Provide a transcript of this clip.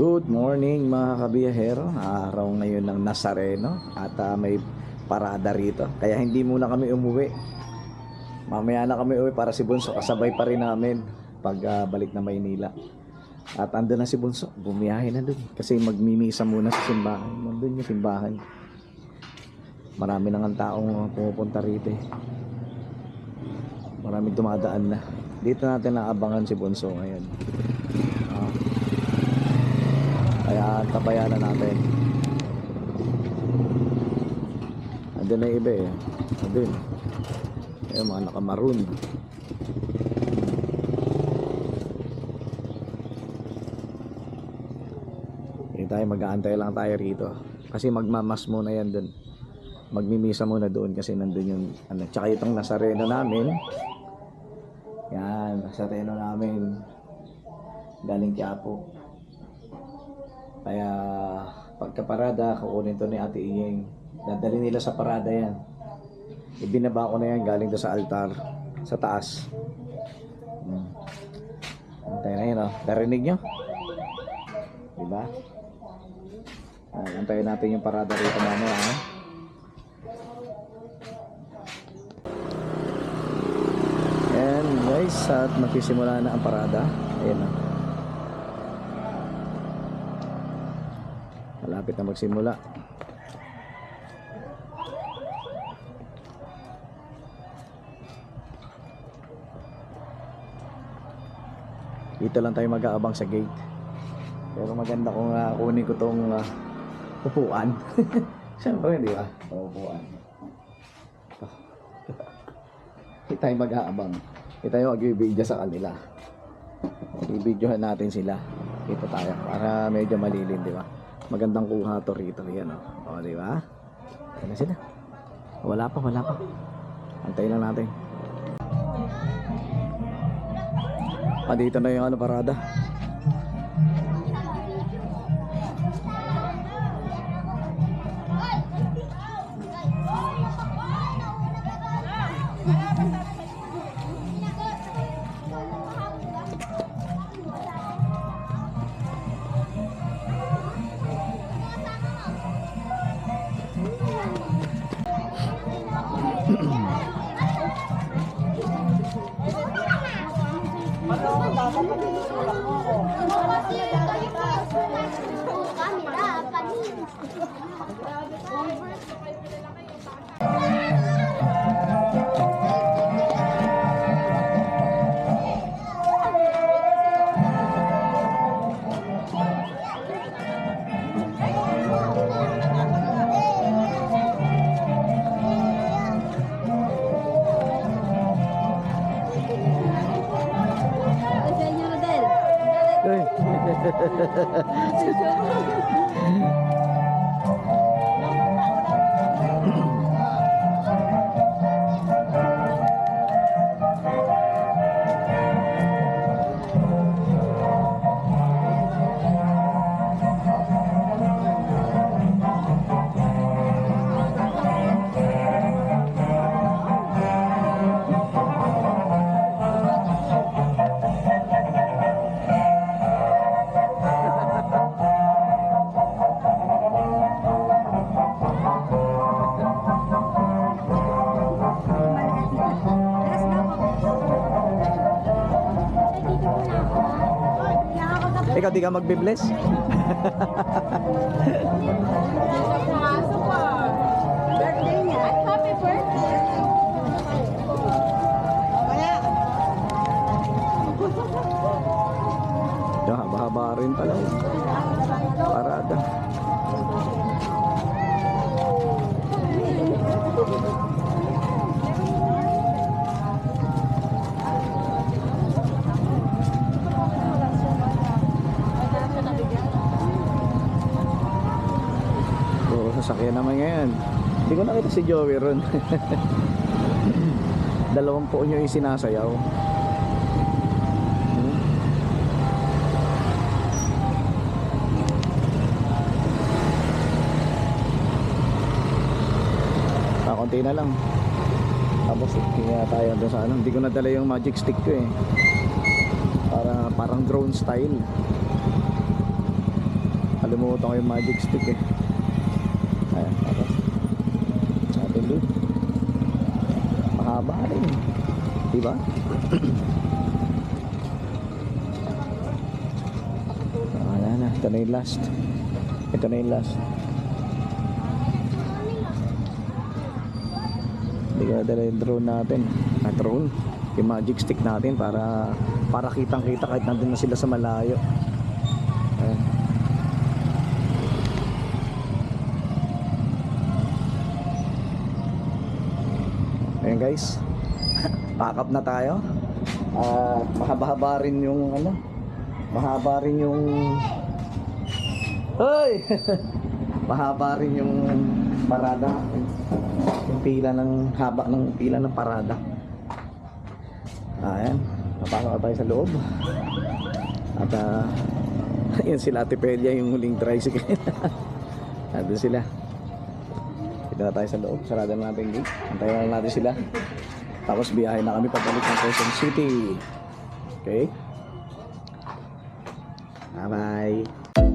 Good morning mga kabiyahero. Araw ngayon ng Nazareno at may parada rito. Kaya hindi muna kami umuwi. Mamaya na kami uwi para si Bunso kasabay pa rin namin pag balik na Maynila. At andun na si Bunso, bumiyahe na dun kasi magmimisa muna sa simbahan. Nandun yung simbahan. Marami nang taong pumupunta rito eh. Maraming dumadaan na. Dito natin naabangan si Bunso ngayon. Kaya tabayan na natin. Andun na yung iba eh. Andun. Ayun, mga nakamaroon. Hindi tayo, mag-aantay lang tayo rito. Kasi magmamas muna yan dun. Magmimisa muna doon kasi nandun yung ano. Tsaka itong Nazareno namin. Yan, Nazareno namin. Galing Quiapo. Kaya pagka parada, kukunin to ni Ate Iyeng. Dadali nila sa parada yan. Ibinaba ko na yan galing do sa altar, sa taas. Antay na yun, oh. Narinig nyo? Diba? Antayin natin yung parada rito mamaya, ha? And guys, at magsisimula na ang parada. Ayan na. Malapit na magsimula. Dito lang tayo mag-aabang sa gate. Pero maganda kung kunin ko tong upuan. Siyempre, di ba? Upuan. Dito tayo mag-aabang. Dito tayo mag-video sa kanila. I-videohan natin sila. Dito tayo para medyo malilim, di ba? Magandang kuha to rito. Yan, o. O, di ba? Ayan na sila. Wala pa. Antayin lang natin. Dito na yung parada. Ikaw di ka magbe-bless? Birthday niya. Happy birthday. Haba-haba rin pala. Parada. Sasakyan naman ngayon. Hindi ko nakita si Joey ron. 20 nyo yung sinasayaw. Konti na lang. Tapos kaya tayo doon sa ano. Hindi ko nadala yung magic stick ko eh. Parang drone style. Nakalimutan ko yung magic stick eh. Ayan, tapos natin doon. Mahaba rin. Diba? Wala na. Ito na yung last. Ito na yung last. Hindi ko nadala yung drone natin. Drone. Yung magic stick natin para kitang kita kahit nandun na sila sa malayo. Ayan. Ayan guys, pack up na tayo. Mahaba-haba rin yung ano, mahaba rin yung hoy. Mahaba rin yung parada. Yung pila ng haba ng pila ng parada. Ayan, papasok na tayo sa loob. At yun sila Ate Pelia, yung huling tricycle. Nandun sila. Dito na tayo sa loob. Sarado na natin yung gate. Antayin na lang natin sila. Tapos biyahe na kami pabalik ng Quezon City. Okay? Bye bye.